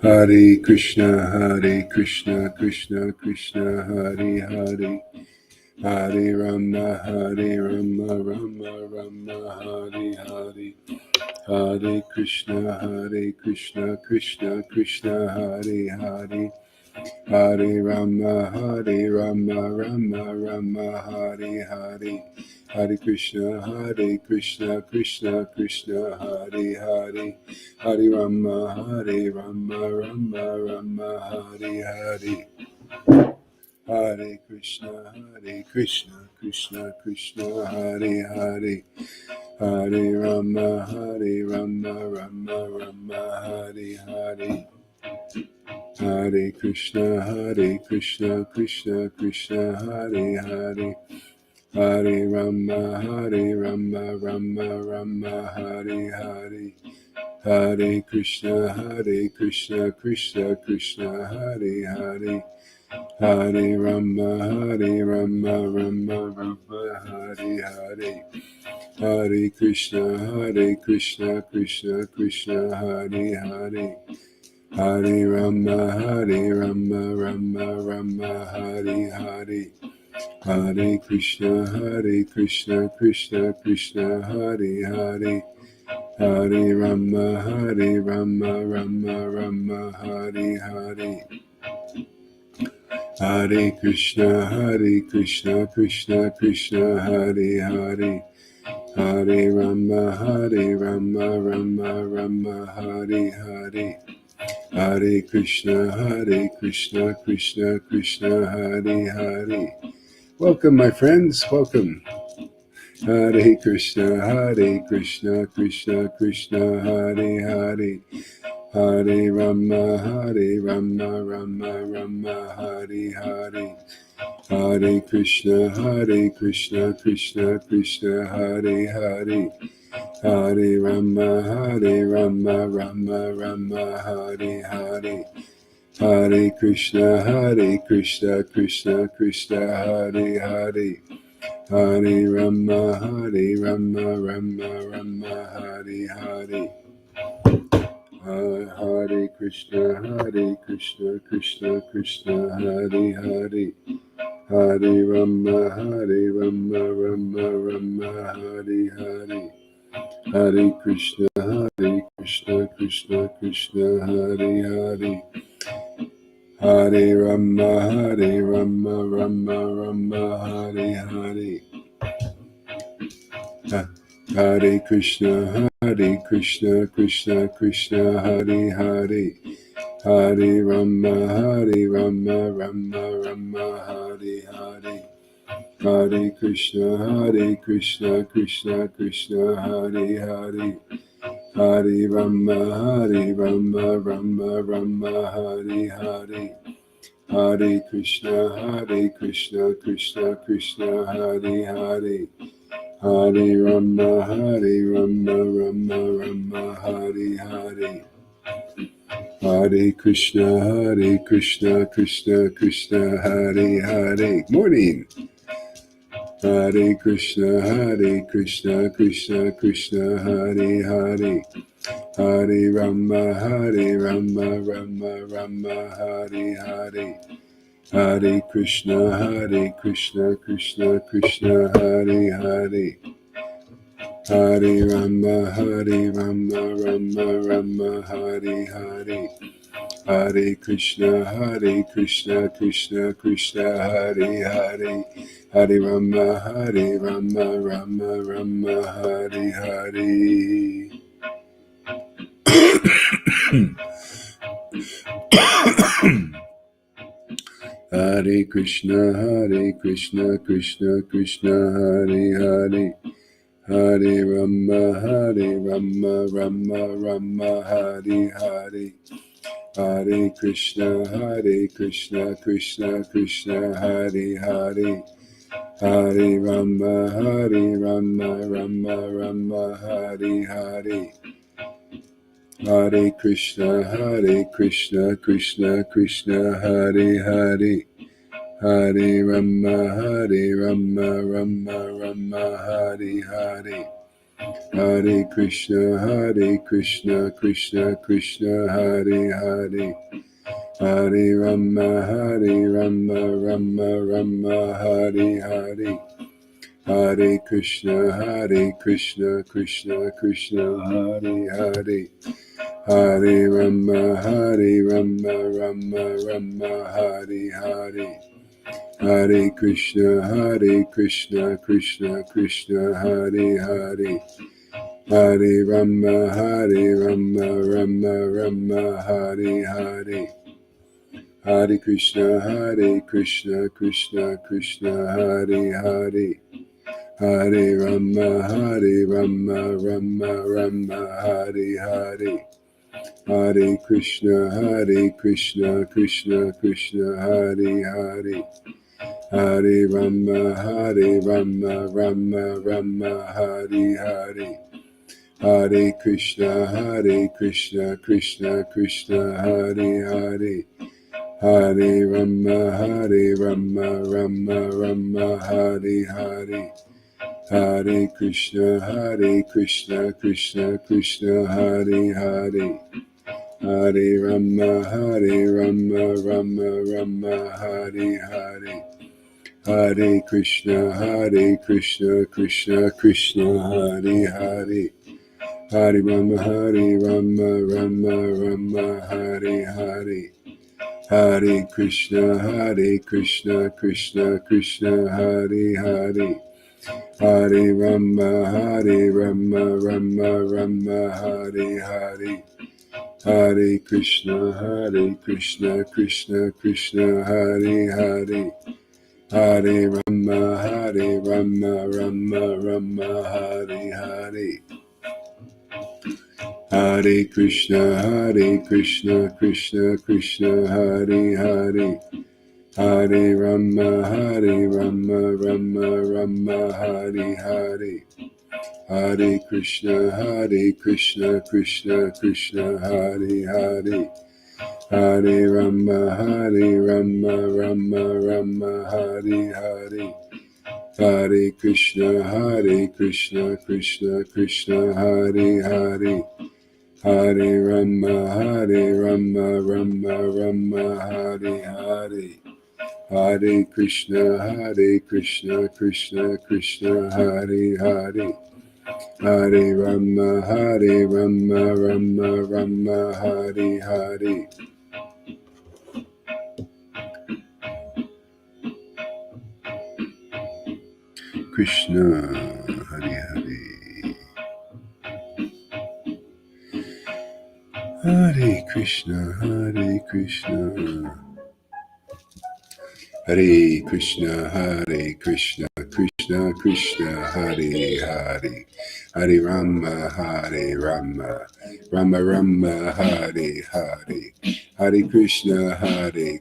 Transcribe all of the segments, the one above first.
Hare Krishna, Krishna Krishna, Hare Hare, Hare Rama, Rama Rama, Hare Hare, Hare Krishna, Krishna Krishna, Hare Hare, Hare Rama, Rama Hare Hare, Hare Krishna, Krishna Krishna, Hare Hare, Hare Rama, Rama Hare Hare, Hare Krishna, Krishna Krishna, Hare Hare, Hare Rama, Rama Hare Hare. Hare Krishna, Krishna Krishna, Hare Hare, Hare Rama, Rama Hare Hare, Hare Krishna, Krishna Krishna, Hare Hare, Hare Rama, Rama Hare Hare, Hare Krishna, Krishna Krishna, Hare Hare, Hare Rama, Rama Hare Hare, Hare Krishna, Krishna Krishna, Hare Hare, Hare Rama, Rama Hare Hare, Hare Krishna, Krishna Krishna, Hare Hare, Hare Rama, Rama Hare Hare, Hare Krishna, Krishna Krishna, Hare Hare. Welcome, my friends. Welcome. Hare Krishna, Krishna Krishna, Hare Hare, Hare Rama, Rama Hare Hare, Hare Krishna, Krishna Krishna, Hare Hare, Hare Rama, Rama Hare Hare, Hare Krishna, Krishna Hare Hare, Hare Rama, Rama Hare Hare, Hare Krishna, Krishna Hare Hare, Hare Rama, Rama Hare Hare, Hare Krishna, Krishna Hare Hare, Hare Rama, Rama Hare Hare, Hare Krishna, Krishna Krishna, Hare Hare, Hare Rama, Rama Hare Hare, Hare Krishna, Krishna Hare Hare, Hare Rama, Rama Hare Hare, Hare Krishna, Krishna Hare Hare, Hare Rama, Rama Hare Hare, Hare Krishna, Krishna Hare Hare. Morning. Hare Krishna, Krishna Krishna, Hare Hare, Hare Rama, Rama Hare Hare, Hare Krishna, Krishna Hare Hare, Hare Rama, Rama Hare Hare, Hare Krishna, Krishna Hare Hare, Hare Rama, Rama Hare Hare. Hare Krishna, Krishna Hare Hare, Hare Rama, Rama Hare Hare, Hare Krishna, Krishna Hare Hare, Hare Rama, Rama Hare Hare, Hare Krishna, Krishna Hare Hare, Hare Rama, Rama Hare Hare, Hare Krishna, Krishna Krishna, Hare Hare, Hare Rama, Rama, Hare Hare, Hare Krishna, Krishna Krishna, Hare Hare, Hare Rama, Rama, Hare Hare, Hare Krishna, Krishna, Hare Hare, Hare Rama, Rama, Hare Hare, Hare Krishna, Krishna, Hare Hare, Hare Rama, Rama, Hare Hare, Hare Krishna, Krishna, Hare Hare, Hare Rama, Rama, Hare Hare, Hare Krishna, Krishna, Hare Hare, Hare Rama, Rama, Hare Hare, Hare Krishna, Krishna, Hare Hare, Hare Rama, Rama, Hare Hare, Hare Krishna, Krishna, Hare Hare, Hare Rama, Rama, Hare Hare, Hare Krishna, Krishna, Hare Hare, Hare Rama, Rama, Hare Hare, Hare Krishna, Krishna, Hare Hare, Hare Rama, Rama, Hare Hare, Hare Krishna, Krishna, Hare Hare, Hare Rama, Rama, Hare Hare, Hare Krishna, Krishna, Hare Hare, Hare Rama, Rama, Hare Hare, Hare Krishna, Krishna, Hare Hare, Hare Rama, Rama, Hare Hare, Hare Krishna, Krishna, Hare Hare, Hare Rama, Rama, Hare Hare, Krishna, Hare Hare, Hare Krishna, Hare Krishna, Krishna, Hare Hare, Hare Rama, Rama, Hare Hare, Hare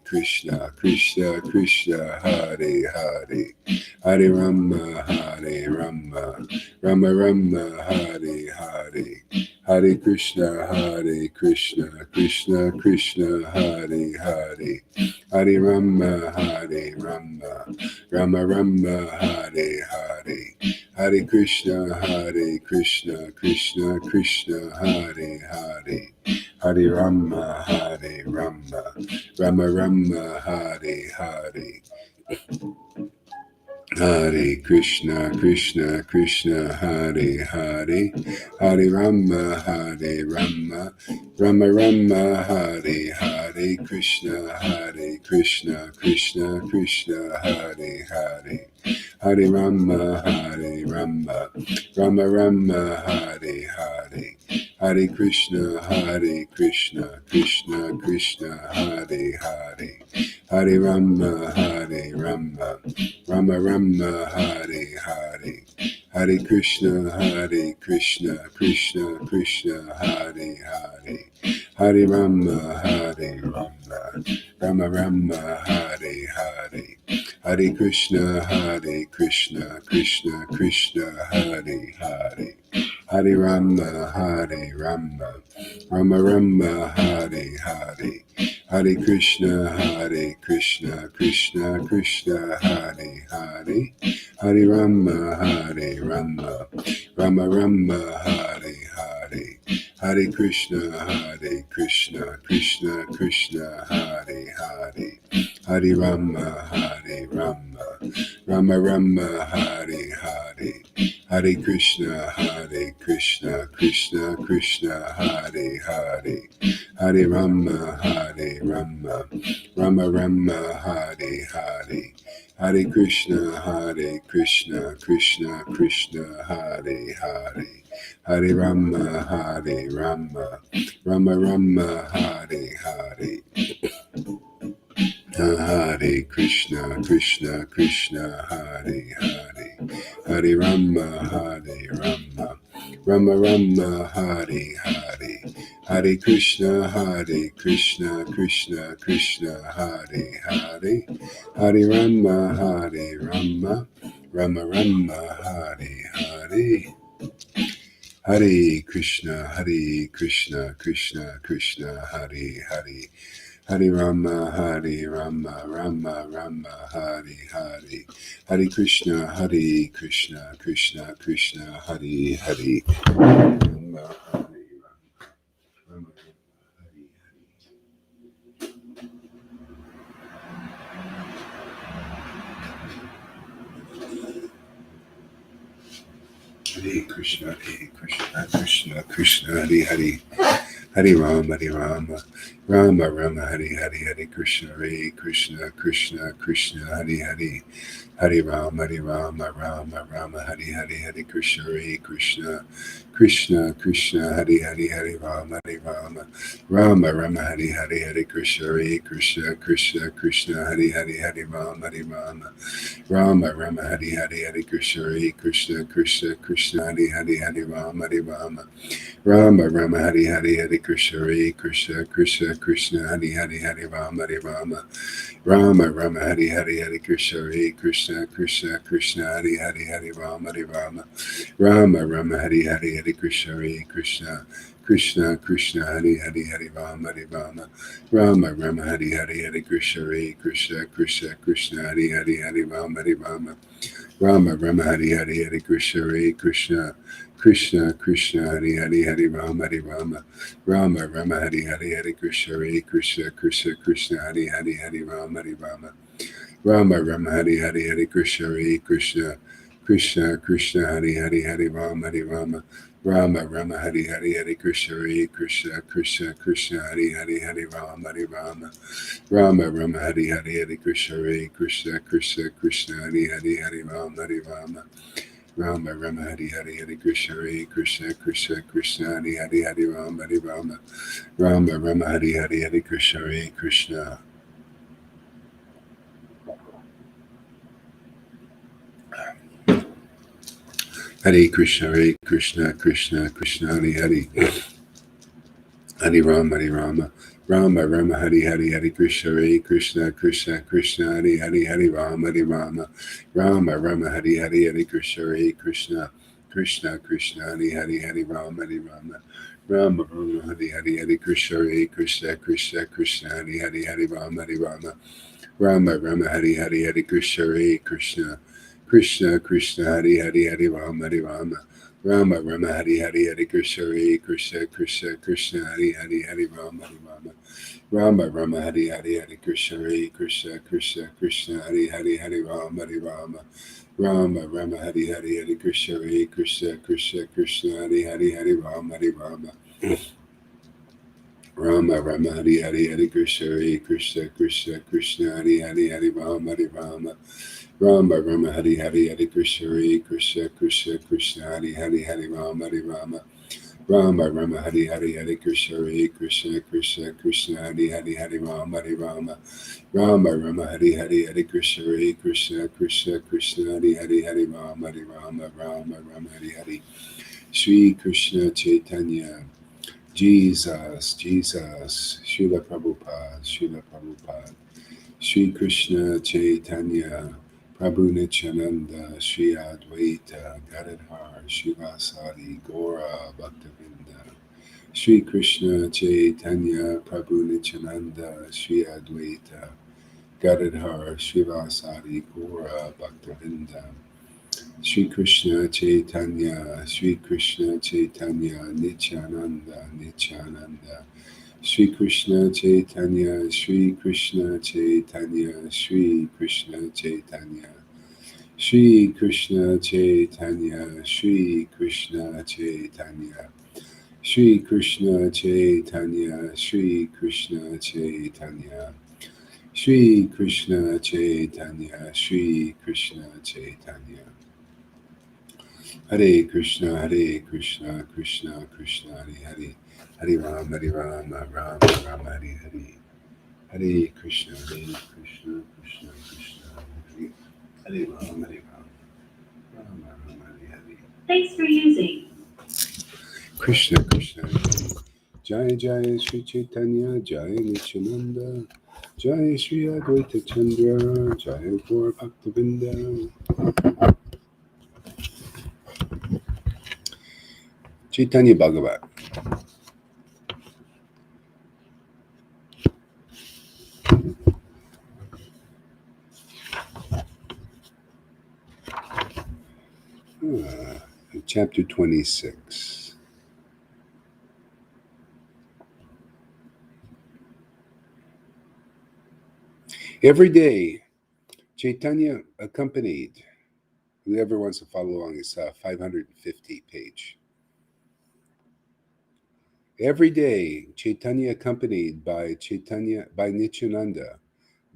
Krishna, Krishna, Hare Hare, Hare Rama, Rama, Hare Hare, Hare Krishna, Krishna, Hare Hare, Hare Rama, Rama, Hare Hare, Hare Krishna, Krishna, Hare Hare, Hare Rama, Rama, Hare Hare, Hare Krishna, Hare Hare, Hare Rama, Rama, Hare Hare, Krishna, Hare Hare, Hare Rama, Rama, Hare Hare, Hare Krishna, Krishna, Hare Hare, Hare Rama, Rama, Hare Hare, Hare Krishna, Krishna, Hare Hare, Hare Rama, Rama, Hare Hare, Hare Krishna, Krishna, Hare Hare, Hare Rama, Rama, Hare Hare, Hare Krishna, Krishna Krishna, Hare Hare, Hare Rama, Rama Rama, Hare Hare, Hare Krishna, Krishna Krishna, Hare Hare, Hare Rama, Rama Rama, Hare Hare, Hare Krishna, Krishna Krishna, Hare Hare, Hare Rama, Rama Rama, Hare Hare, Hare Krishna, Krishna Krishna, Hare Hare, Hare Rama, Rama Rama, Hare Hare. Hare Krishna, Krishna, Hare Hare, Hare Rama, Rama Rama, Hare Hare, Hare Krishna, Krishna Krishna, Hare Hare, Hare Rama, Rama Rama, Hare Hare. Hare Krishna, Krishna Krishna, Hare Hare, Hare Rama, Rama Rama, Hare Hare, Hare Krishna, Krishna Krishna, Hare Hare, Rama, Rama, Hare Krishna, Krishna Krishna, Hare Hare. Hare Rama, Rama Rama, Hare Krishna, Krishna Krishna, Hare Hare, Hare Rama, Rama Hare Krishna, Krishna Krishna, Hare Rama, Rama Rama, Hare Krishna, Krishna Hare Rama, Rama, Hare Krishna, Krishna Hare Rama, Rama, Hare Krishna, Krishna Hare Rama, Hare Krishna, Krishna Hare Rama, Hare Krishna, Krishna Hare Rama, Hare Krishna, Hare Rama, Hare Krishna, Krishna Hare Rama, Hare Krishna, Rama, Hare Krishna, Krishna Hare Rama, Hare Krishna, Hare Rama, Hare Krishna, Rama, Hare Krishna, Hare Rama, Hare Krishna. Hare Krishna, Krishna, Hare Rama, Rama, Hare Krishna, Krishna, Hare Rama, Hare Krishna, Krishna, Hare Rama, Hare Krishna, Hare Rama, Hare Krishna, Krishna, Hare Rama, Hare Krishna, Hare Rama, Hare Krishna, Hare Rama, Hare Krishna, Hare Rama, Hare Krishna, Hare Rama, Hare Krishna, Hare Rama, Hare Krishna, Hare Rama, Hare Krishna, Hare Rama, Hare Sri Krishna Chaitanya, Jesus, Srila Prabhupada, Sri Krishna Chaitanya, Prabhu Nityananda, Sri Advaita, Gadadhar, Shivasadi, Gora, Bhaktavinda, Shri Krishna Chaitanya Prabhu Nityananda Shri Advaita Gadadhar Srivasadi Gaura Bhaktavinda Shri Krishna Chaitanya Shri Krishna Chaitanya Nityananda Nityananda Shri Krishna Chaitanya Shri Krishna Chaitanya Shri Krishna Chaitanya Shri Krishna Chaitanya Shri Krishna Chaitanya Shri Krishna Chaitanya Shri Krishna Chaitanya Shri Krishna Chaitanya Shri Krishna Chaitanya Hare Krishna Hare Krishna Krishna Krishna Hare Hare Hare Rama Rama Rama Hare Hare Hare Krishna Krishna Krishna Krishna Hare Hare Rama Rama Hare Hare. Thanks for using Krishna Krishna Jai Jai Sri Chaitanya Jai Nityananda Jai Sri Advaita Chandra Jai Gaur Bhaktavinda. Chaitanya Bhagavat. Chapter 26. Every day, Chaitanya accompanied, whoever wants to follow along, it's 550 page. Every day, Chaitanya accompanied by Nityananda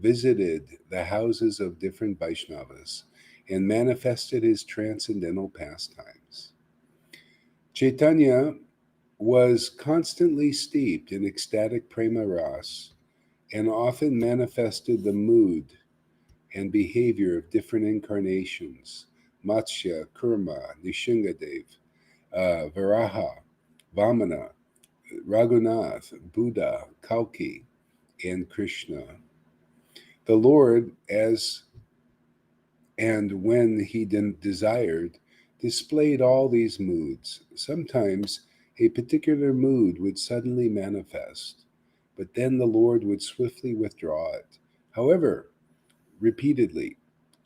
visited the houses of different Vaishnavas and manifested his transcendental pastimes. Chaitanya was constantly steeped in ecstatic prema ras and often manifested the mood and behavior of different incarnations: Matsya, Kurma, Nishingadev, Varaha, Vamana, Raghunath, Buddha, Kalki, and Krishna. The Lord, as and when he desired, displayed all these moods. Sometimes a particular mood would suddenly manifest, but then the Lord would swiftly withdraw it. However, repeatedly,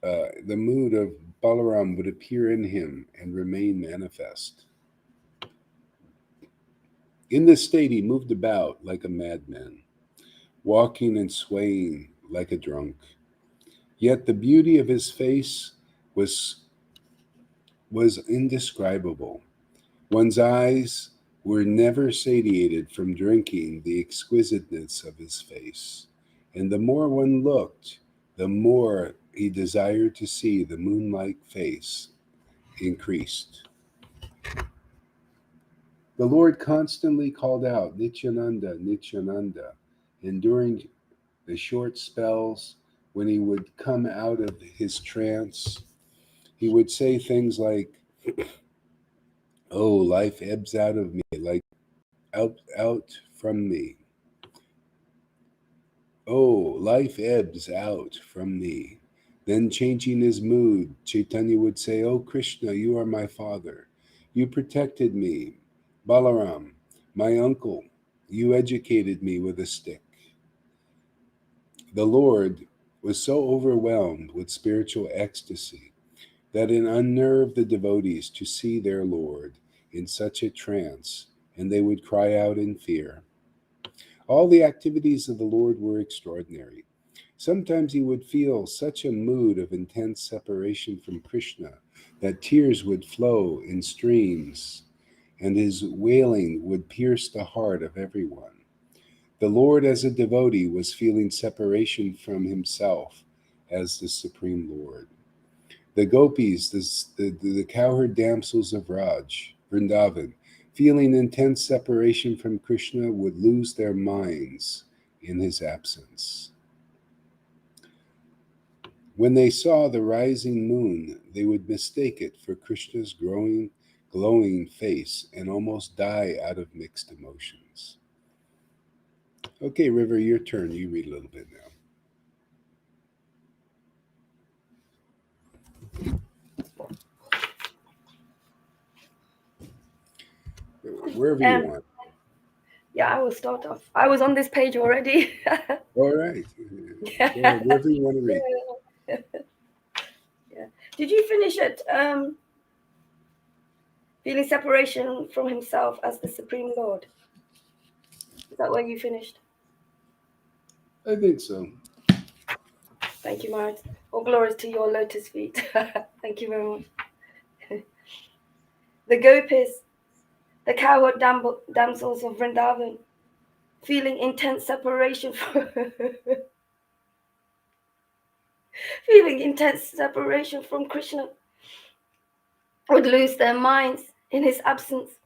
the mood of Balaram would appear in him and remain manifest. In this state, he moved about like a madman, walking and swaying like a drunk. Yet the beauty of his face was indescribable. One's eyes were never satiated from drinking the exquisiteness of his face, and the more one looked, the more he desired to see the moon-like face increased. The Lord constantly called out, Nityananda, Nityananda, and during the short spells when he would come out of his trance, he would say things like, "Oh, life ebbs out of me, like out from me. Oh, life ebbs out from me." Then, changing his mood, Chaitanya would say, "Oh, Krishna, you are my father. You protected me. Balaram, my uncle, you educated me with a stick." The Lord was so overwhelmed with spiritual ecstasy that it unnerved the devotees to see their Lord in such a trance, and they would cry out in fear. All the activities of the Lord were extraordinary. Sometimes he would feel such a mood of intense separation from Krishna that tears would flow in streams, and his wailing would pierce the heart of everyone. The Lord, as a devotee, was feeling separation from himself as the Supreme Lord. The gopis, the cowherd damsels of Raj, Vrindavan, feeling intense separation from Krishna, would lose their minds in his absence. When they saw the rising moon, they would mistake it for Krishna's glowing face and almost die out of mixed emotions. Okay, River, your turn. You read a little bit now. Wherever you want. Yeah, I will start off. I was on this page already. All right. Go Yeah. ahead. Wherever you want to read. Yeah. Did you finish it? Feeling separation from himself as the Supreme Lord. Is that where you finished? I think so. Thank you, Marat. All glories to your lotus feet. Thank you very much. The gopis, the cowherd damsels of Vrindavan, feeling intense separation from feeling intense separation from Krishna, would lose their minds in his absence.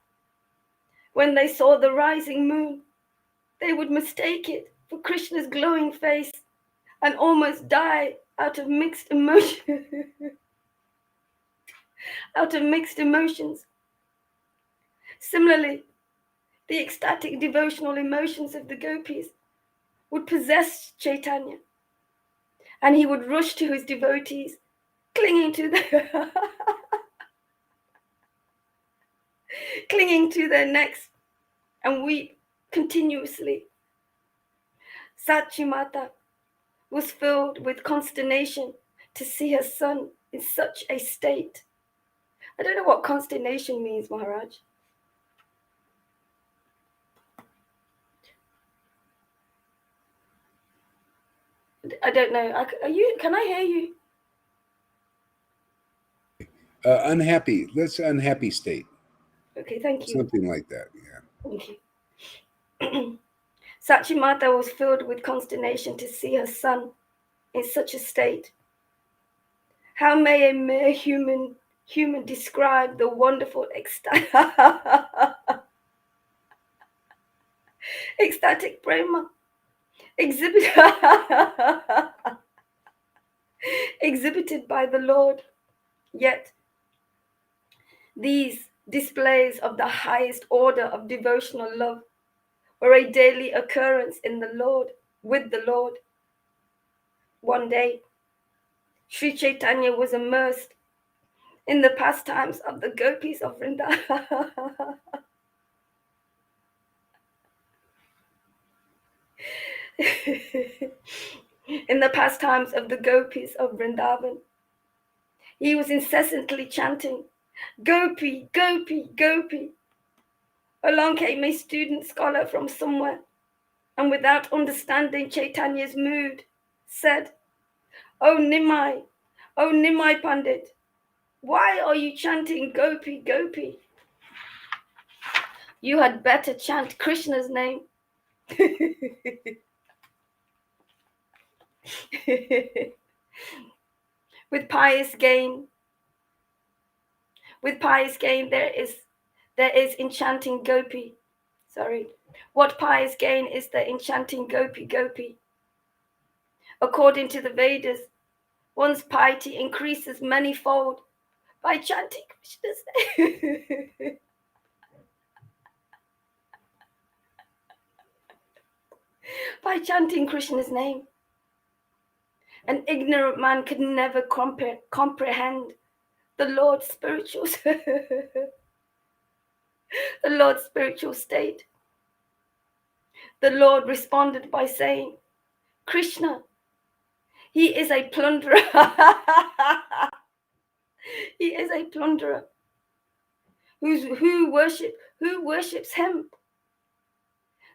When they saw the rising moon, they would mistake it for Krishna's glowing face and almost die out of mixed emotion, out of mixed emotions. Similarly, the ecstatic devotional emotions of the gopis would possess Chaitanya, and he would rush to his devotees, clinging to their clinging to their necks and weep continuously. Sachimata was filled with consternation to see her son in such a state. I don't know what consternation means, Maharaj. I don't know. Are you? Can I hear you? Unhappy. Let's unhappy state. Okay, thank you. Something like that. Yeah. Thank you. Sachimata was filled with consternation to see her son in such a state. How may a mere human describe the wonderful ecstatic prema exhibited by the Lord? Yet these displays of the highest order of devotional love were a daily occurrence in the Lord, with the Lord. One day, Sri Chaitanya was immersed in the pastimes of the gopis of Vrindavan. In the pastimes of the gopis of Vrindavan, he was incessantly chanting, Gopi, Gopi, Gopi. Along came a student scholar from somewhere, and without understanding Chaitanya's mood, said, Oh Nimai Pandit, why are you chanting Gopi, Gopi? You had better chant Krishna's name. With pious gain, there is enchanting Gopi. Sorry. What pious gain is there in chanting Gopi, Gopi? According to the Vedas, one's piety increases manyfold by chanting Krishna's name. By chanting Krishna's name. An ignorant man could never comprehend the Lord's spiritual the Lord's spiritual state. The Lord responded by saying, Krishna, he is a plunderer. He is a plunderer. Who worships him?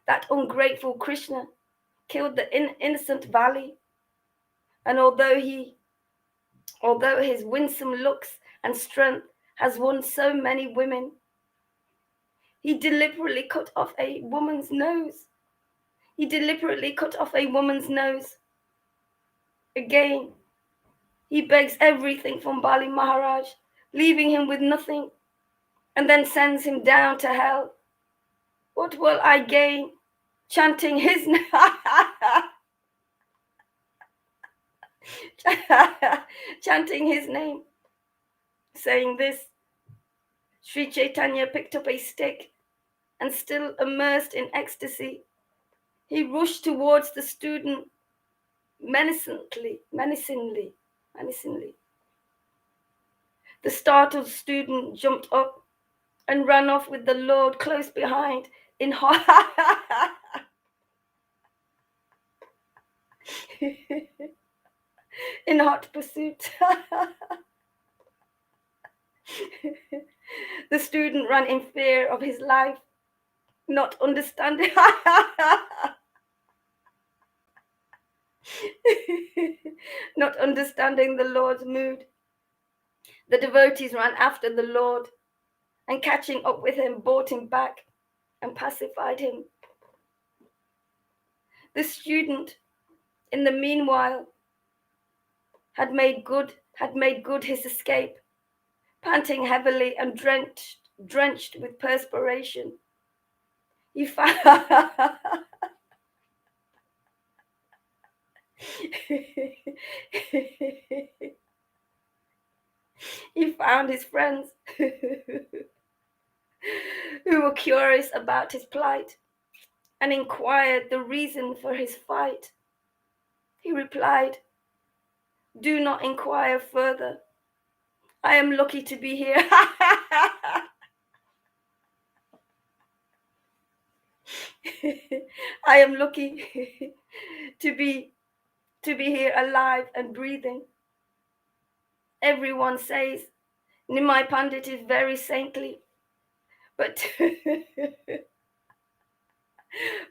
That ungrateful Krishna killed the innocent valley, and although his winsome looks and strength has won so many women, he deliberately cut off a woman's nose. He deliberately cut off a woman's nose. Again, he begs everything from Bali Maharaj, leaving him with nothing, and then sends him down to hell. What will I gain chanting his name? Chanting his name. Saying this, Sri Chaitanya picked up a stick and, still immersed in ecstasy, he rushed towards the student menacingly. The startled student jumped up and ran off with the Lord close behind, in hot in hot pursuit. The student ran in fear of his life, not understanding not understanding the Lord's mood. The devotees ran after the Lord and, catching up with him, brought him back and pacified him. The student, in the meanwhile, had made good his escape, panting heavily and drenched with perspiration. He found he found his friends who were curious about his plight and inquired the reason for his fight. He replied, "Do not inquire further. I am lucky to be here." I am lucky to be here alive and breathing. Everyone says Nimai Pandit is very saintly, but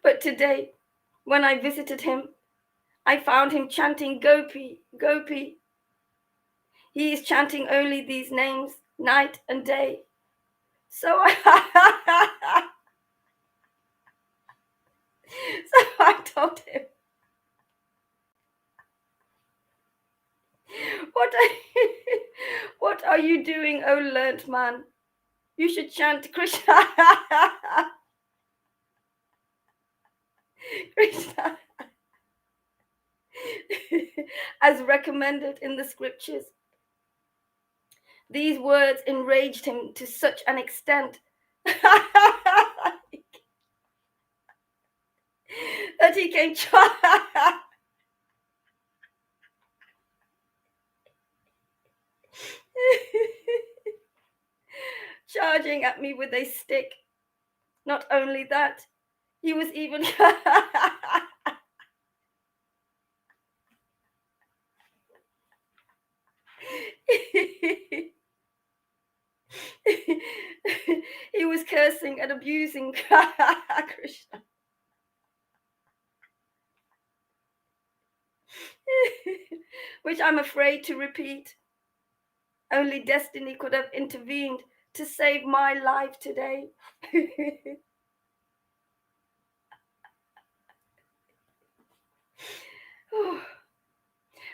but today, when I visited him, I found him chanting Gopi, Gopi. He is chanting only these names night and day. So I told him, what are you doing, oh learnt man? You should chant Krishna. Krishna, as recommended in the scriptures. These words enraged him to such an extent that he came charging at me with a stick. Not only that, he was even he was cursing and abusing Krishna. Which I'm afraid to repeat. Only destiny could have intervened to save my life today.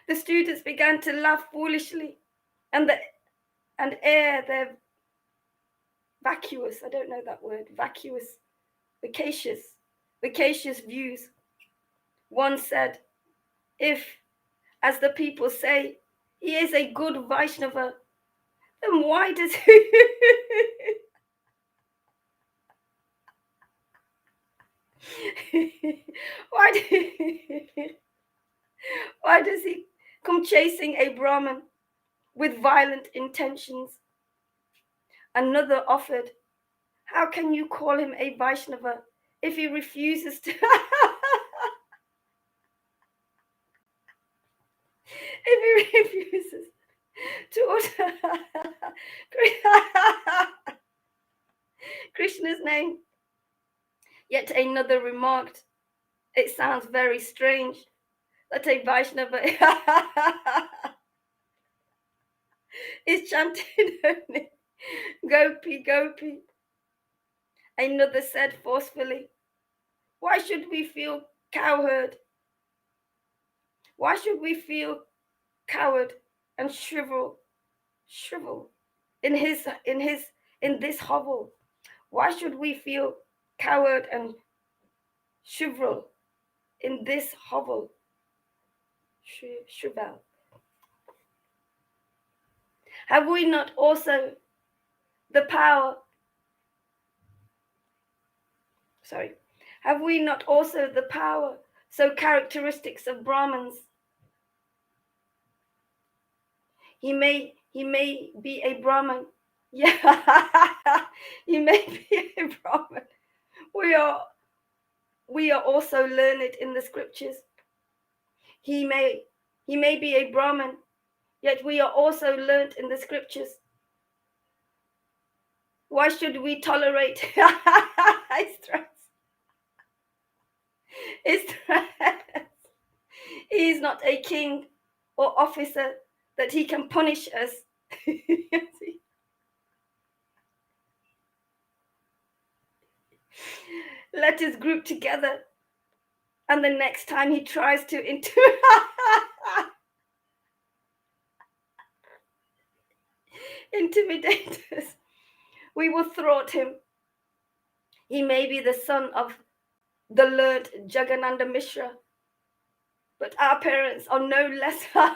The students began to laugh foolishly and air their vacuous, I don't know that word, vacacious views. One said, if, as the people say, he is a good Vaishnava, then why does why does he come chasing a Brahmin with violent intentions? Another offered, how can you call him a Vaishnava if he refuses to to utter Krishna's name? Yet another remarked, it sounds very strange that a Vaishnava is chanting only Gopi, Gopi. Another said forcefully, why should we feel cowherd? Why should we feel coward and shrivel in this hovel? Why should we feel coward and shrivel in this hovel? Shrivel. Have we not also the power? Have we not also the power, so characteristics of Brahmins? He may be a Brahmin. Yeah, he may be a Brahmin. we are also learned in the scriptures. He may be a Brahmin, yet we are also learnt in the scriptures. Why should we tolerate stress? He is not a king or officer that he can punish us. Let us group together, and the next time he tries to intimidate us, we will thwart him. He may be the son of the Lord Jagannatha Mishra, but our parents are no less our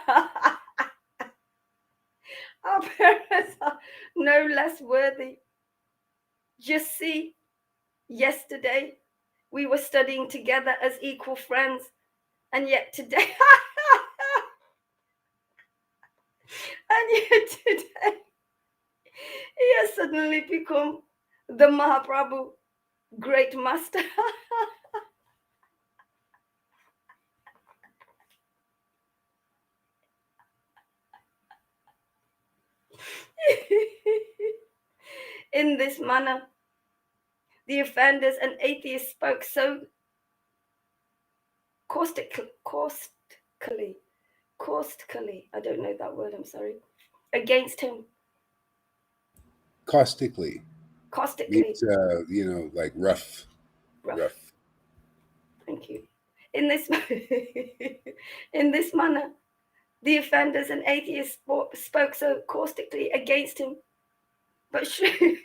parents are no less worthy. Just see, yesterday we were studying together as equal friends, and yet today he has suddenly become the Mahaprabhu, great master. In this manner, the offenders and atheists spoke so caustically, I don't know that word, I'm sorry, against him. Caustically. Caustically. Means, like rough. Thank you. In this manner, the offenders and atheists spoke so caustically against him. But Sri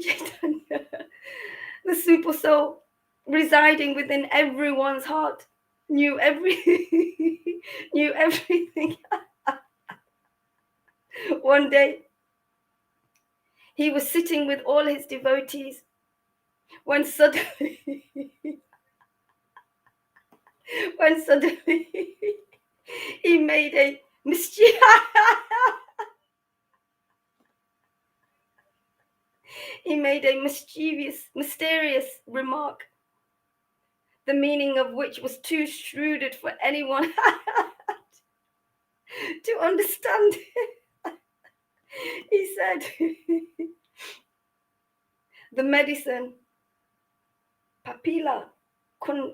Chaitanya, the super soul residing within everyone's heart, knew everything. One day, he was sitting with all his devotees when suddenly he made a mischievous mysterious remark, the meaning of which was too shrewd for anyone to understand. He said, the medicine Papila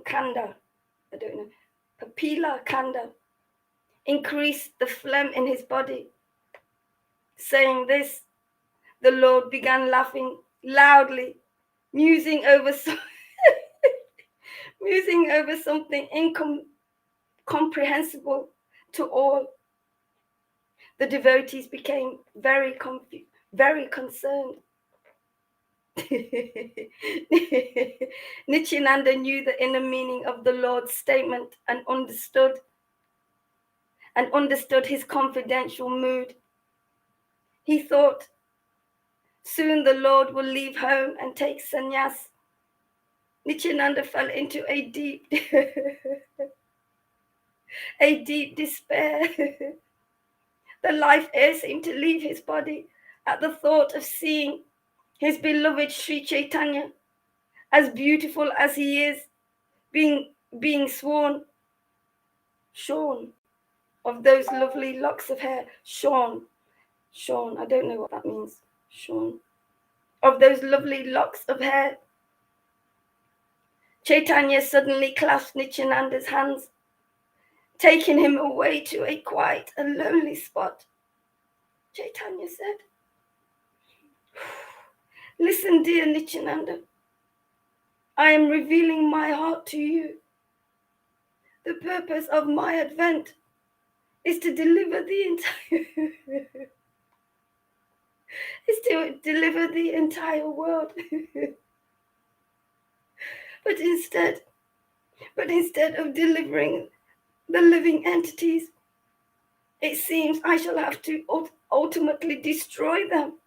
Kanda, I don't know, Papila Kanda, increased the phlegm in his body. Saying this, the Lord began laughing loudly, musing over something incomprehensible to all. The devotees became very concerned. Nityananda knew the inner meaning of the Lord's statement and understood his confidential mood. He thought, soon the Lord will leave home and take sannyas. Nityananda fell into a deep despair. The life air seemed to leave his body at the thought of seeing his beloved Sri Chaitanya, as beautiful as he is, being shorn of those lovely locks of hair. Shorn, I don't know what that means. Shorn of those lovely locks of hair. Chaitanya suddenly clasped Nityananda's hands, taking him away to a quiet and lonely spot. Chaitanya said, listen, dear Nityananda, I am revealing my heart to you. The purpose of my advent is to deliver the entire world. But instead of delivering the living entities, it seems I shall have to ultimately destroy them.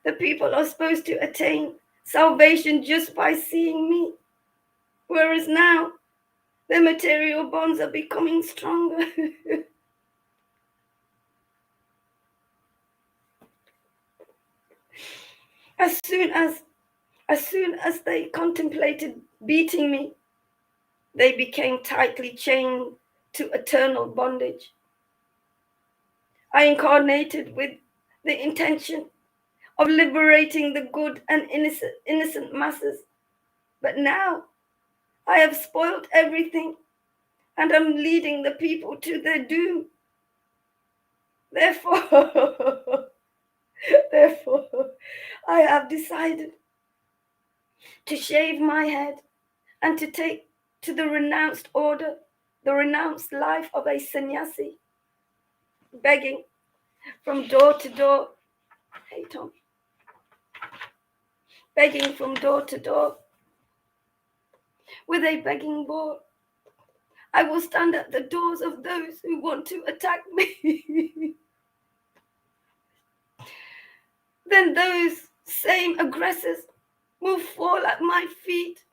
The people are supposed to attain salvation just by seeing me, whereas now their material bonds are becoming stronger. As soon as they contemplated beating me, they became tightly chained to eternal bondage. I incarnated with the intention of liberating the good and innocent masses. But now I have spoiled everything and am leading the people to their doom. Therefore, I have decided to shave my head and to take to the renounced order, the renounced life of a sannyasi, begging from door to door. Hey, Tom. Begging from door to door with a begging bowl. I will stand at the doors of those who want to attack me. Then those same aggressors will fall at my feet.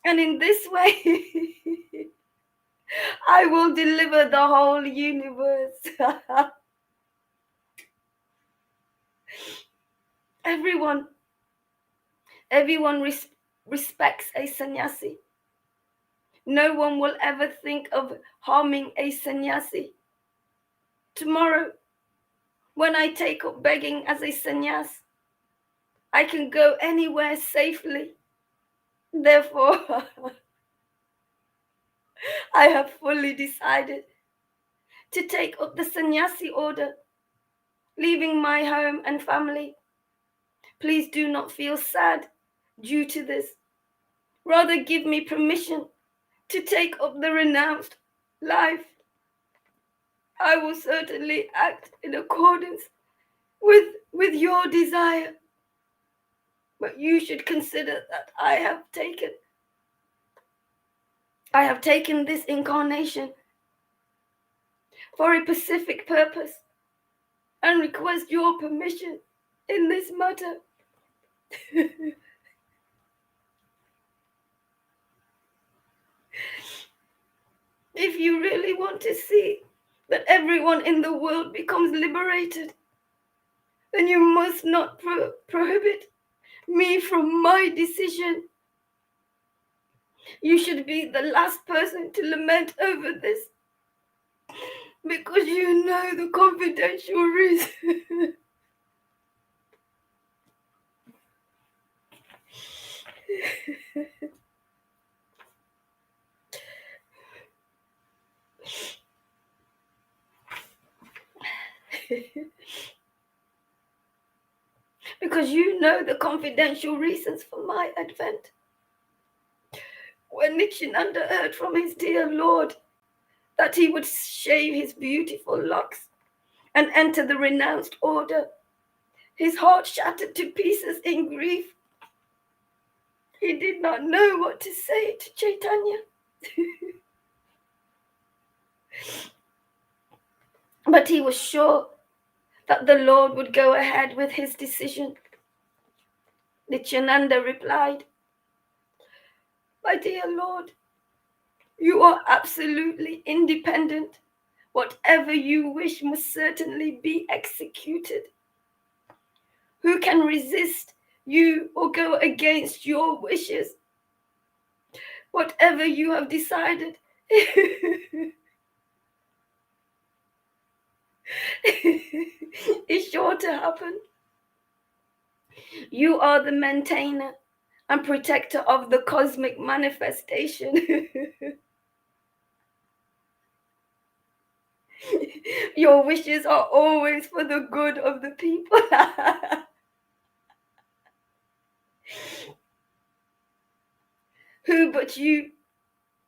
And in this way, I will deliver the whole universe. Everyone respects a sannyasi. No one will ever think of harming a sannyasi. Tomorrow, when I take up begging as a sannyas, I can go anywhere safely. Therefore, I have fully decided to take up the sannyasi order, leaving my home and family. Please do not feel sad due to this. Rather, give me permission to take up the renounced life. I will certainly act in accordance with your desire. But you should consider that I have taken this incarnation for a specific purpose and request your permission in this matter. If you really want to see that everyone in the world becomes liberated, then you must not prohibit me from my decision. You should be the last person to lament over this, because you know the confidential reason. Because you know the confidential reasons for my advent. When Nityananda heard from his dear Lord that he would shave his beautiful locks and enter the renounced order, his heart shattered to pieces in grief. He did not know what to say to Chaitanya. But he was sure that the Lord would go ahead with his decision. Nityananda replied, "My dear Lord, you are absolutely independent. Whatever you wish must certainly be executed. Who can resist you or go against your wishes? Whatever you have decided is sure to happen. You are the maintainer and protector of the cosmic manifestation. Your wishes are always for the good of the people." Who but you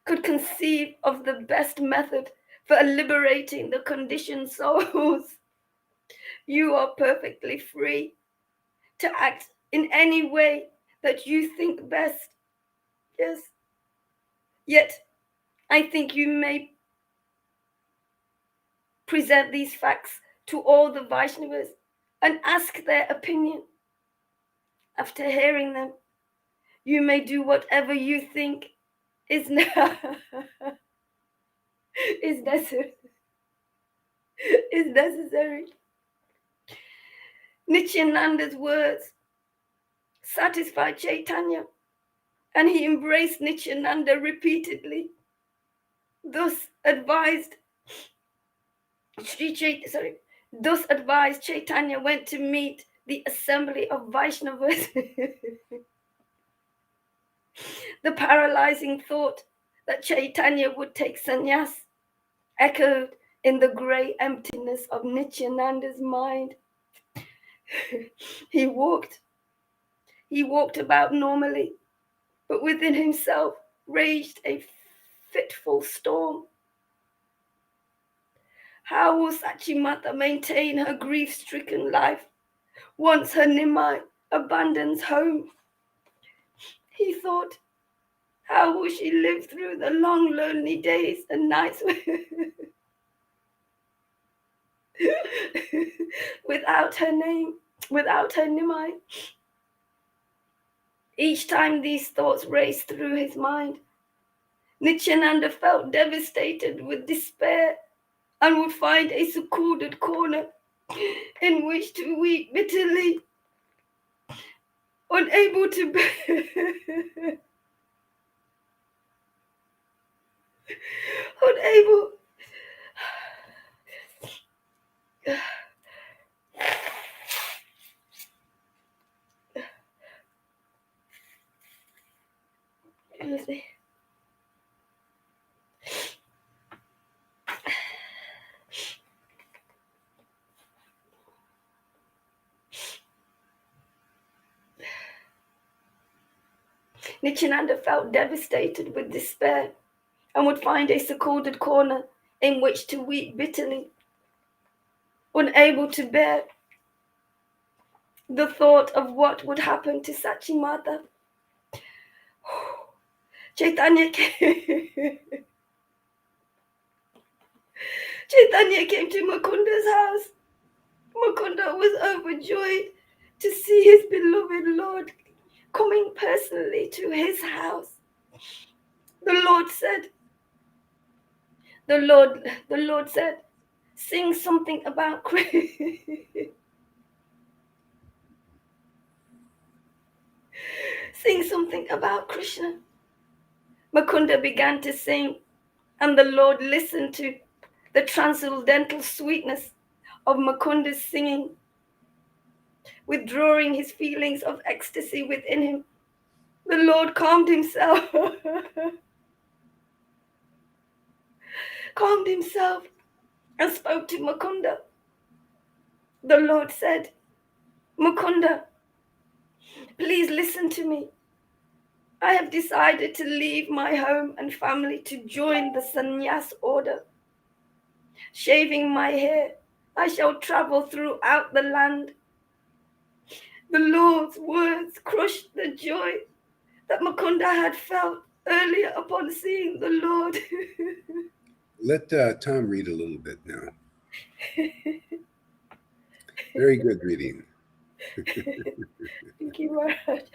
could conceive of the best method for liberating the conditioned souls? You are perfectly free to act in any way that you think best. Yes. Yet, I think you may present these facts to all the Vaishnavas and ask their opinion. After hearing them, you may do whatever you think is necessary. Nityananda's words satisfied Chaitanya, and he embraced Nityananda repeatedly. Thus advised, thus advised, Chaitanya went to meet the assembly of Vaishnavas. The paralyzing thought that Chaitanya would take sannyas echoed in the grey emptiness of Nityananda's mind. He walked about normally, but within himself raged a fitful storm. How will Sachimata maintain her grief-stricken life once her Nimai abandons home? He thought, how will she live through the long lonely days and nights without her name, without her Nimai? Each time these thoughts raced through his mind, Nityananda felt devastated with despair and would find a secluded corner in which to weep bitterly, unable to bear, unable. Nityananda felt devastated with despair and would find a secluded corner in which to weep bitterly, unable to bear the thought of what would happen to Sachimata. Chaitanya came to Mukunda's house. Mukunda was overjoyed to see his beloved Lord coming personally to his house. The Lord said, sing something about sing something about Krishna. Mukunda began to sing, and the Lord listened to the transcendental sweetness of Mukunda's singing, withdrawing his feelings of ecstasy within him. The Lord calmed himself, and spoke to Mukunda. The Lord said, Mukunda, please listen to me. I have decided to leave my home and family to join the sannyas order. Shaving my hair, I shall travel throughout the land. The Lord's words crushed the joy that Mukunda had felt earlier upon seeing the Lord. Let Tom read a little bit now. Very good reading. Thank you very much.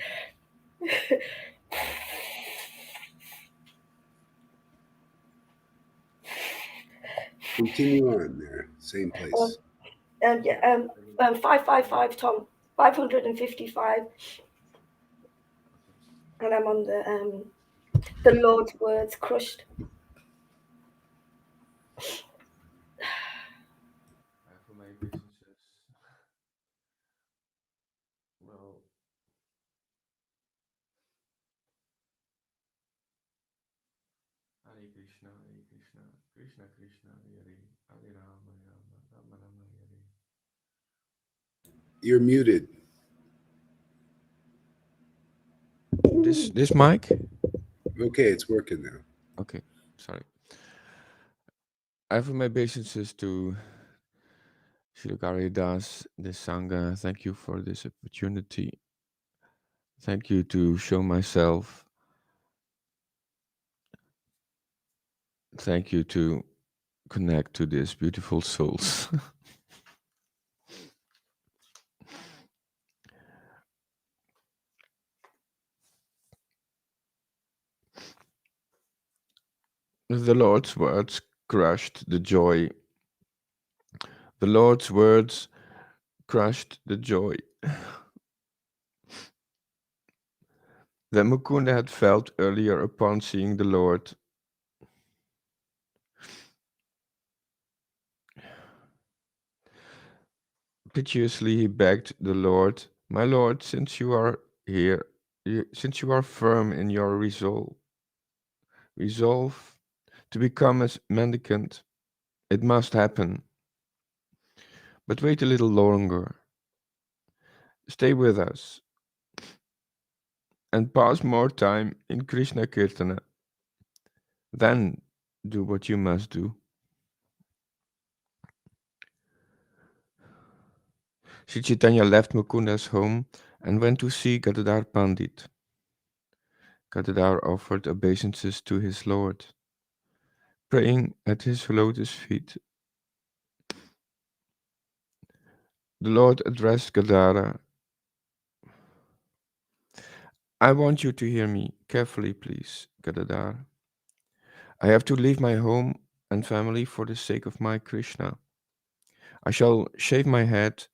Continue on there, same place. 555, Tom, 555. And I'm on the Lord's words crushed. For my businesses, well, Hare Krishna, Krishna Krishna, Hare Hare Rama, Rama Rama, Hare. You're muted. This mic? Okay, it's working now. Okay, sorry. I offer my obeisances to Shri Das, the Sangha. Thank you for this opportunity. Thank you to show myself. Thank you to connect to these beautiful souls. The Lord's words crushed the joy. The Lord's words crushed the joy. that Mukunda had felt earlier upon seeing the Lord. Piteously he begged the Lord, "My Lord, since you are here, since you are firm in your resolve to become a mendicant, it must happen. But wait a little longer. Stay with us and pass more time in Krishna Kirtana. Then do what you must do." Sri Chaitanya left Mukunda's home and went to see Gadadhar Pandit. Gadadhar offered obeisances to his Lord, praying at his lotus feet. The Lord addressed Gadadhar. "I want you to hear me carefully, please, Gadadhar. I have to leave my home and family for the sake of my Krishna. I shall shave my head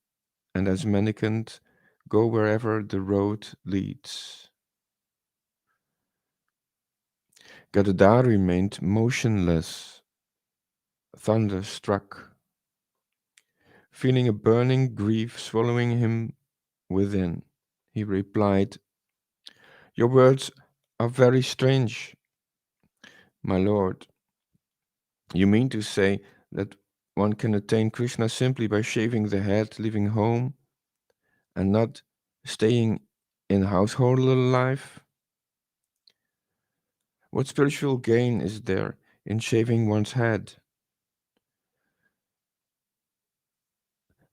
and as mendicant go wherever the road leads." Gadadhar remained motionless, thunderstruck, feeling a burning grief swallowing him within. He replied, "Your words are very strange, my lord. You mean to say that one can attain Krishna simply by shaving the head, leaving home, and not staying in householder life? What spiritual gain is there in shaving one's head?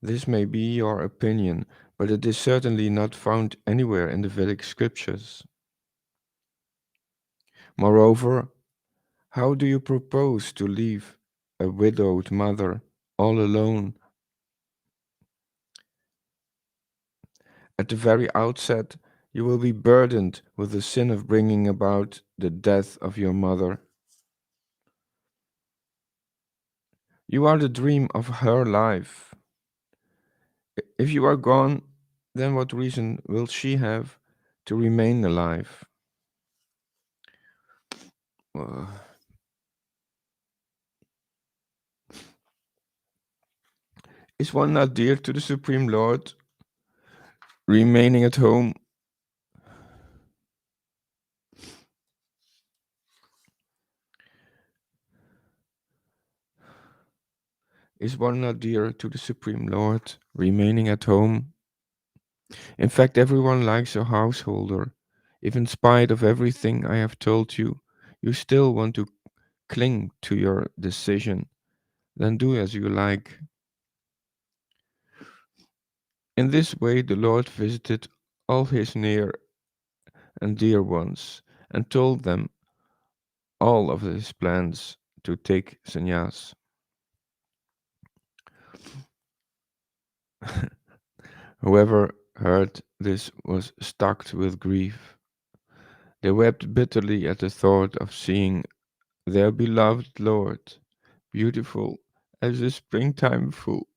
This may be your opinion, but it is certainly not found anywhere in the Vedic scriptures. Moreover, how do you propose to leave a widowed mother all alone? At the very outset, you will be burdened with the sin of bringing about the death of your mother. You are the dream of her life. If you are gone, then what reason will she have to remain alive?" Uh, is one not dear to the Supreme Lord, remaining at home? Is one not dear to the Supreme Lord, remaining at home? In fact, everyone likes a householder. If in spite of everything I have told you, you still want to cling to your decision, then do as you like. In this way, the Lord visited all his near and dear ones and told them all of his plans to take sannyas. Whoever heard this was struck with grief. They wept bitterly at the thought of seeing their beloved Lord, beautiful as a springtime full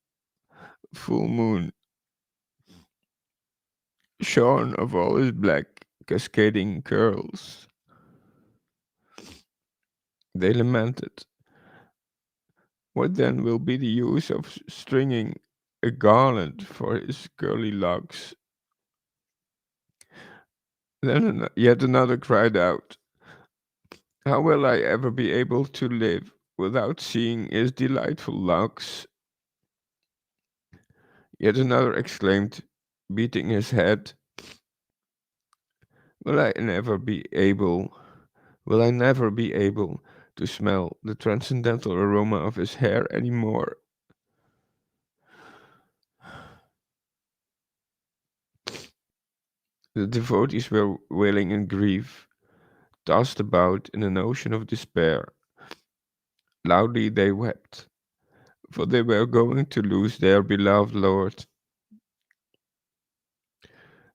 moon, shorn of all his black cascading curls. They lamented, "What then will be the use of stringing a garland for his curly locks?" Then yet another cried out, "How will I ever be able to live without seeing his delightful locks?" Yet another exclaimed, beating his head, "Will I never be able, will I never be able to smell the transcendental aroma of his hair anymore?" The devotees were wailing in grief, tossed about in an ocean of despair. Loudly they wept, for they were going to lose their beloved Lord.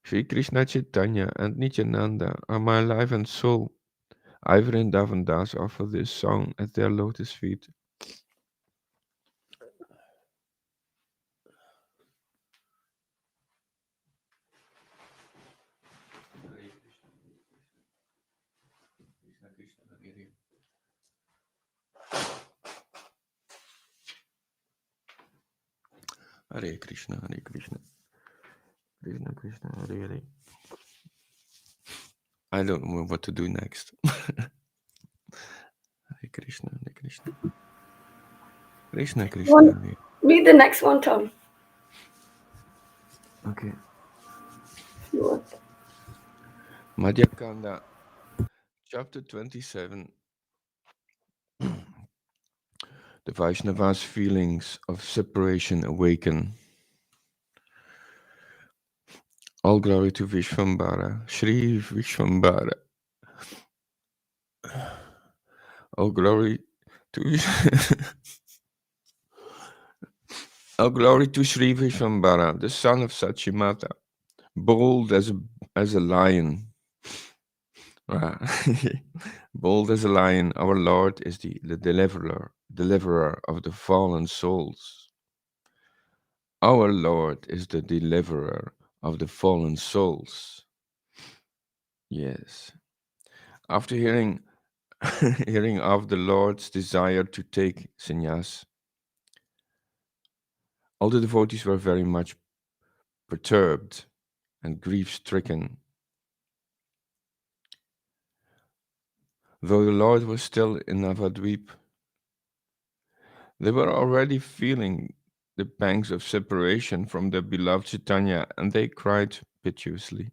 Sri Krishna Chaitanya and Nityananda are my life and soul. I, Vrindavan Das, offer this song at their lotus feet. Hare Krishna, Hare Krishna, Krishna Krishna, Hare Hare. I don't know what to do next. Hare Krishna, Hare Krishna, Krishna Krishna, Hare. Read the next one, Tom. Okay. If you want. Madhya Kanda, chapter 27. The Vaishnava's feelings of separation awaken. All glory to Vishvambara, Shri Vishvambara. All glory to all glory to Shri Vishvambara, the son of Sachimata, bold as a lion. Bold as a lion, our Lord is the deliverer of the fallen souls. Our Lord is the deliverer of the fallen souls. Yes. After hearing of the Lord's desire to take sannyas, all the devotees were very much perturbed and grief-stricken. Though the Lord was still in Navadvip, they were already feeling the pangs of separation from their beloved Chaitanya, and they cried piteously.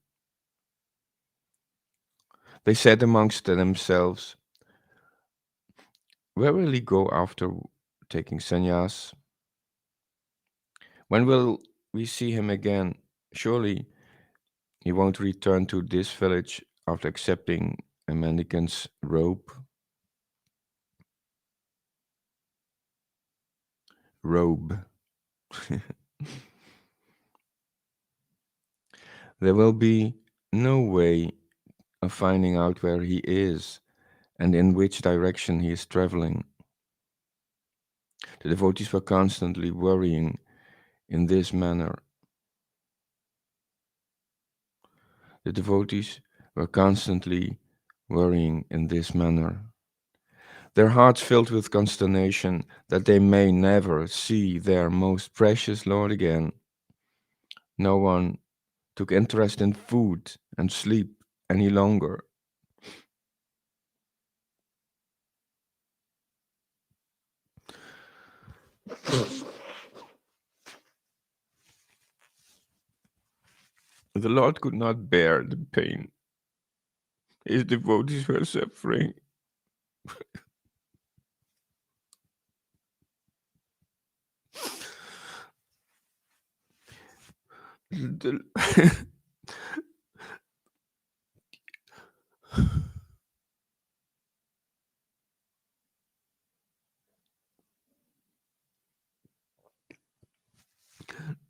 They said amongst themselves, "Where will he go after taking sannyas? When will we see him again? Surely he won't return to this village after accepting a mendicant's robe." There will be no way of finding out where he is and in which direction he is traveling. The devotees were constantly worrying in this manner. The devotees were constantly worrying in this manner. Their hearts filled with consternation that they may never see their most precious Lord again. No one took interest in food and sleep any longer. The Lord could not bear the pain his devotees were suffering. The,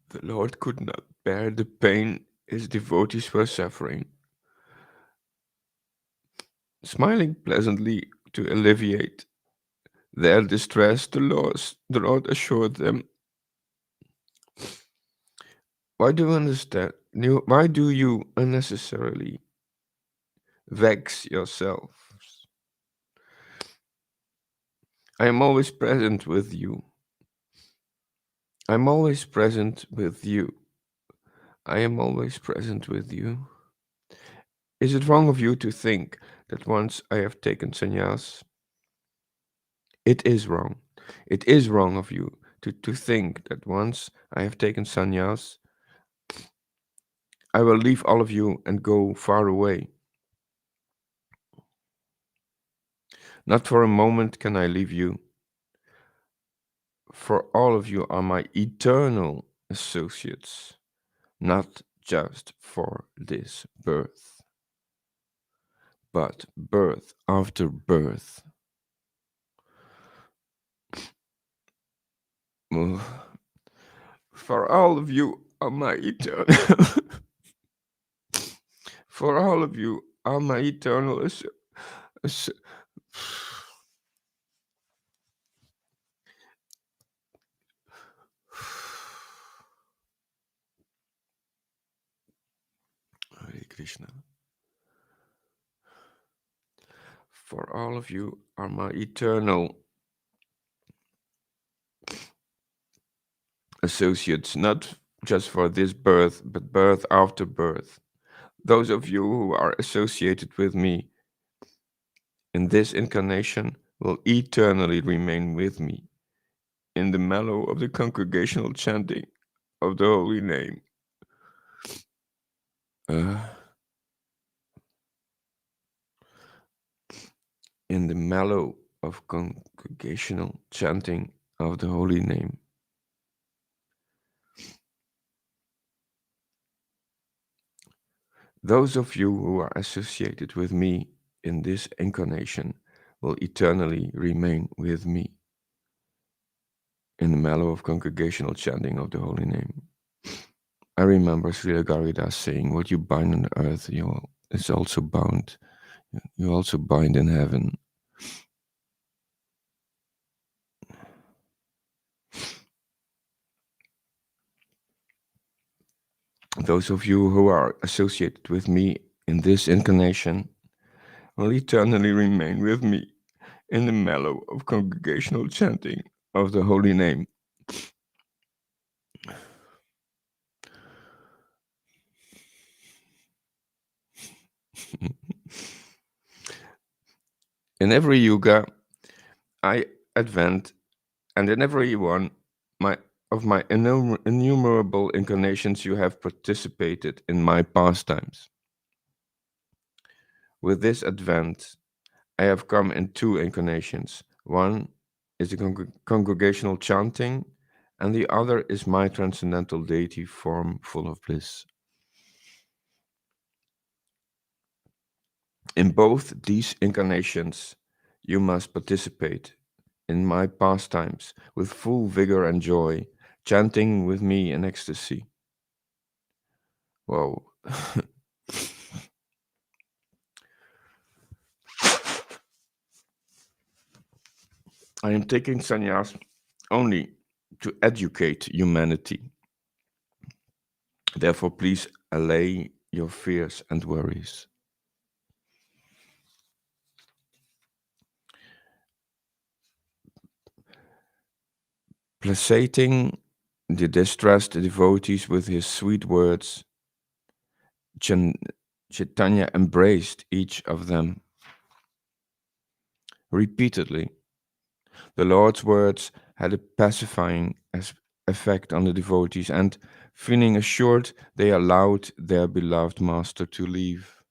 the Lord could not bear the pain his devotees were suffering. Smiling pleasantly to alleviate their distress, the Lord assured them, Why do you unnecessarily vex yourselves? I am always present with you. I am always present with you. I am always present with you. Is it wrong of you to think that once I have taken sannyas? It is wrong. It is wrong of you to think that once I have taken sannyas, I will leave all of you and go far away. Not for a moment can I leave you, for all of you are my eternal associates, not just for this birth, but birth after birth. For all of you are my eternal for all of you are my eternal Hare Krishna. For all of you are my eternal associates, not just for this birth, but birth after birth. Those of you who are associated with me in this incarnation will eternally remain with me in the mellow of the congregational chanting of the holy name. Uh, in the mellow of congregational chanting of the holy name. Those of you who are associated with me in this incarnation will eternally remain with me in the mellow of congregational chanting of the holy name. I remember Srila Garidas saying, "What you bind on earth, is also bound. You also bind in heaven." Those of you who are associated with me in this incarnation will eternally remain with me in the mellow of congregational chanting of the holy name. In every yuga, I advent, and in every one of my innumerable incarnations, you have participated in my pastimes. With this advent, I have come in two incarnations. One is the congregational chanting, and the other is my transcendental deity form full of bliss. In both these incarnations, you must participate in my pastimes with full vigor and joy, chanting with me in ecstasy. Whoa. I am taking sannyas only to educate humanity. Therefore, please allay your fears and worries. Placating the distressed devotees with his sweet words, Chaitanya embraced each of them repeatedly. The Lord's words had a pacifying effect on the devotees, and feeling assured, they allowed their beloved master to leave.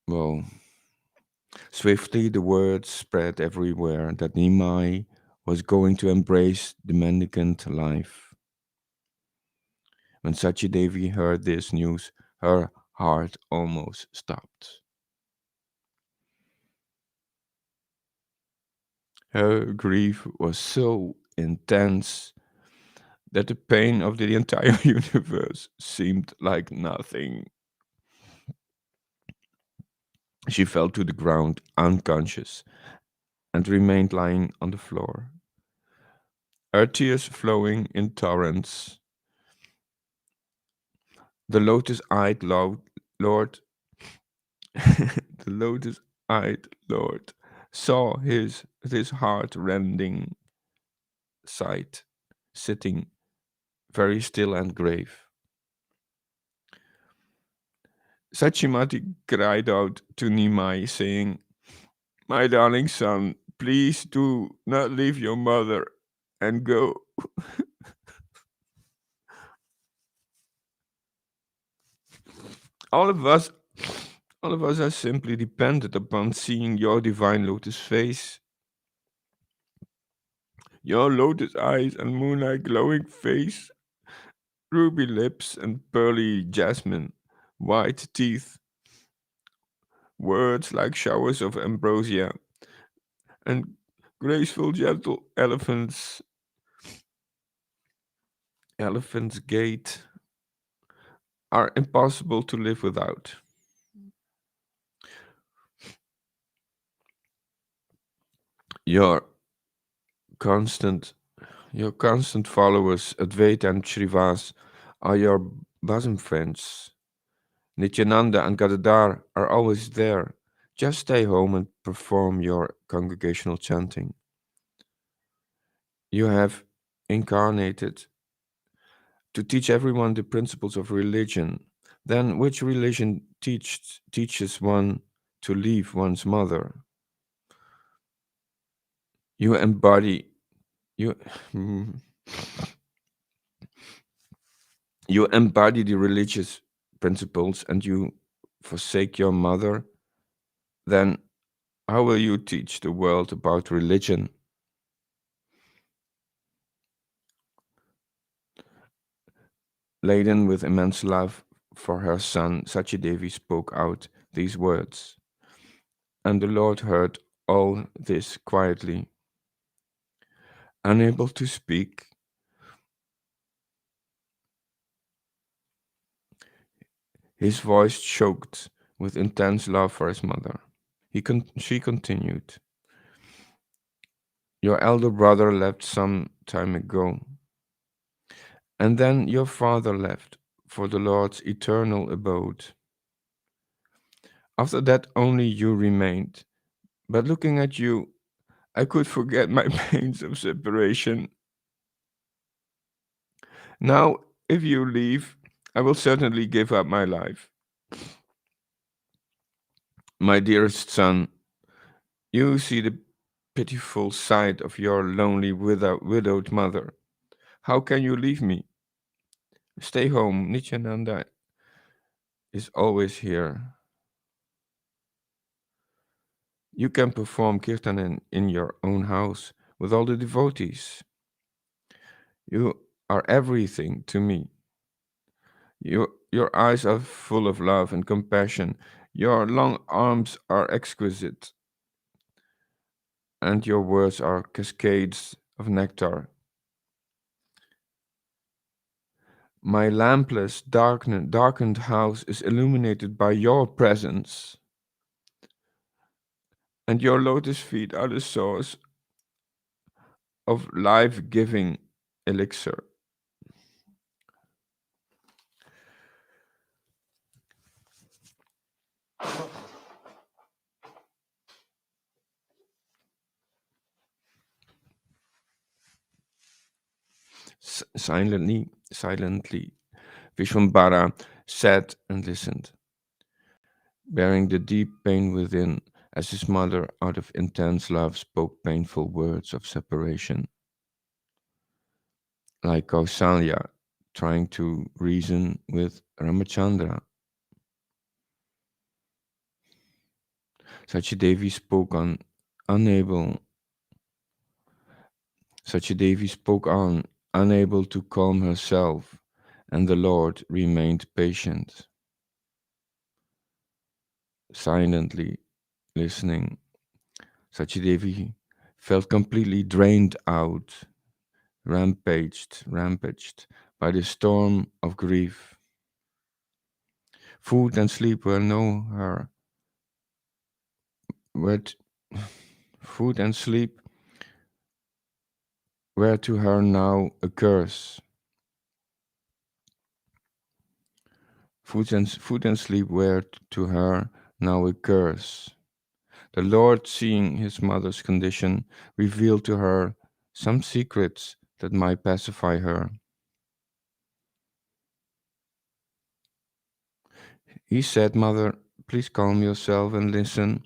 Well, swiftly the word spread everywhere that Nimai was going to embrace the mendicant life. When Sachi Devi heard this news, her heart almost stopped. Her grief was so intense that the pain of the entire universe seemed like nothing. She fell to the ground unconscious and remained lying on the floor, her tears flowing in torrents. The lotus-eyed Lord, the lotus-eyed Lord saw this heart-rending sight, sitting very still and grave. Sachimati cried out to Nimai, saying, "My darling son, please do not leave your mother and go." All of us are simply dependent upon seeing your divine lotus face. Your lotus eyes and moonlight glowing face, ruby lips and pearly jasmine, white teeth, words like showers of ambrosia, and graceful gentle elephant's gait are impossible to live without. Your constant followers, Advaita and Shrivas, are your bosom friends. Nityananda and Gadadhar are always there. Just stay home and perform your congregational chanting. You have incarnated to teach everyone the principles of religion. Then which religion teaches one to leave one's mother? You embody you you embody the religious principles and you forsake your mother, then how will you teach the world about religion? Laden with immense love for her son, Satyadevi spoke out these words, and the Lord heard all this quietly. Unable to speak, his voice choked with intense love for his mother. She continued, your elder brother left some time ago, and then your father left for the Lord's eternal abode. After that, only you remained. But looking at you, I could forget my pains of separation. Now, if you leave, I will certainly give up my life. My dearest son, you see the pitiful sight of your lonely widowed mother. How can you leave me? Stay home. Nityananda is always here. You can perform kirtan in your own house with all the devotees. You are everything to me. Your eyes are full of love and compassion. Your long arms are exquisite, and your words are cascades of nectar. My lampless, darkened house is illuminated by your presence, and your lotus feet are the source of life-giving elixir. Silently, Vishwambara sat and listened, bearing the deep pain within, as his mother, out of intense love, spoke painful words of separation, like Kausalya trying to reason with Ramachandra. Satyadevi spoke on, unable. Satyadevi spoke on, unable to calm herself, and the Lord remained patient, silently listening. Satyadevi felt completely drained out, rampaged by the storm of grief. Food and sleep were no her. Were t- Food and sleep were to her now a curse. Food and sleep were to her now a curse. The Lord, seeing his mother's condition, revealed to her some secrets that might pacify her. He said, Mother, please calm yourself and listen.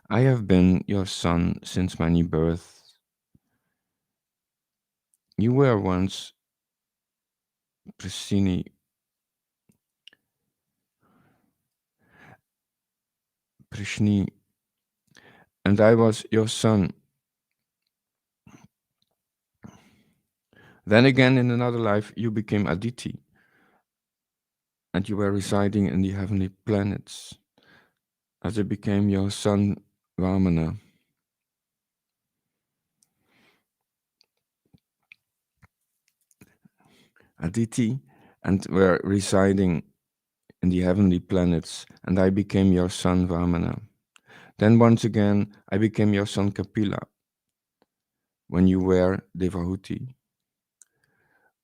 I have been your son since many births. You were once Prishni, Prishni, and I was your son. Then again, in another life, you became Aditi, and you were residing in the heavenly planets, as I became your son Vamana. Aditi, and were residing in the heavenly planets, and I became your son Vamana. Then once again, I became your son Kapila, when you were Devahuti.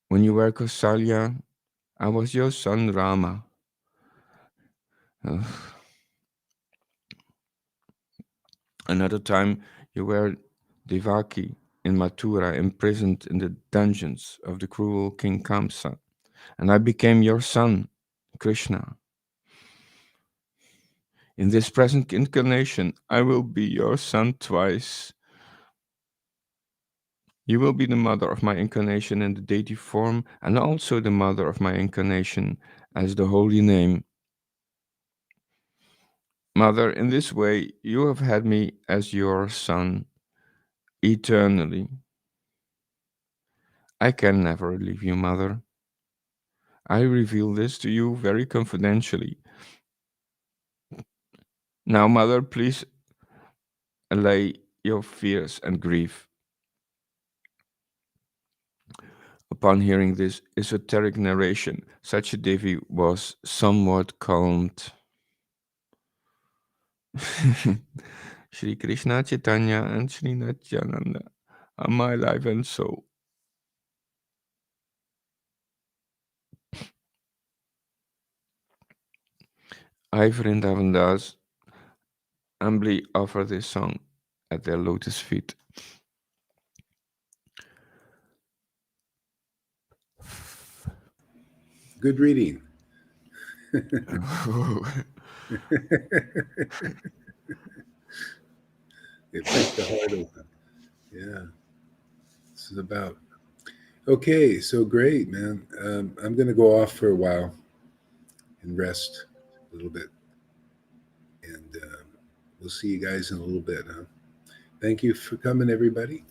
When you were Kausalya, I was your son Rama. Uh, Another time you were Devaki in Mathura, imprisoned in the dungeons of the cruel King Kamsa, and I became your son, Krishna. In this present incarnation, I will be your son twice. You will be the mother of my incarnation in the deity form, and also the mother of my incarnation as the holy name. Mother, in this way, you have had me as your son eternally. I can never leave you, Mother. I reveal this to you very confidentially. Now, Mother, please allay your fears and grief. Upon hearing this esoteric narration, Satyadevi was somewhat calmed. Shri Krishna Chaitanya and Shri Nityananda are my life and soul. I, Vrindavan Das, humbly offer this song at their lotus feet. Good reading. It pricked the heart open. Yeah, this is about. Okay, so great, man. I'm going to go off for a while and rest a little bit. And we'll see you guys in a little bit. Huh? Thank you for coming, everybody.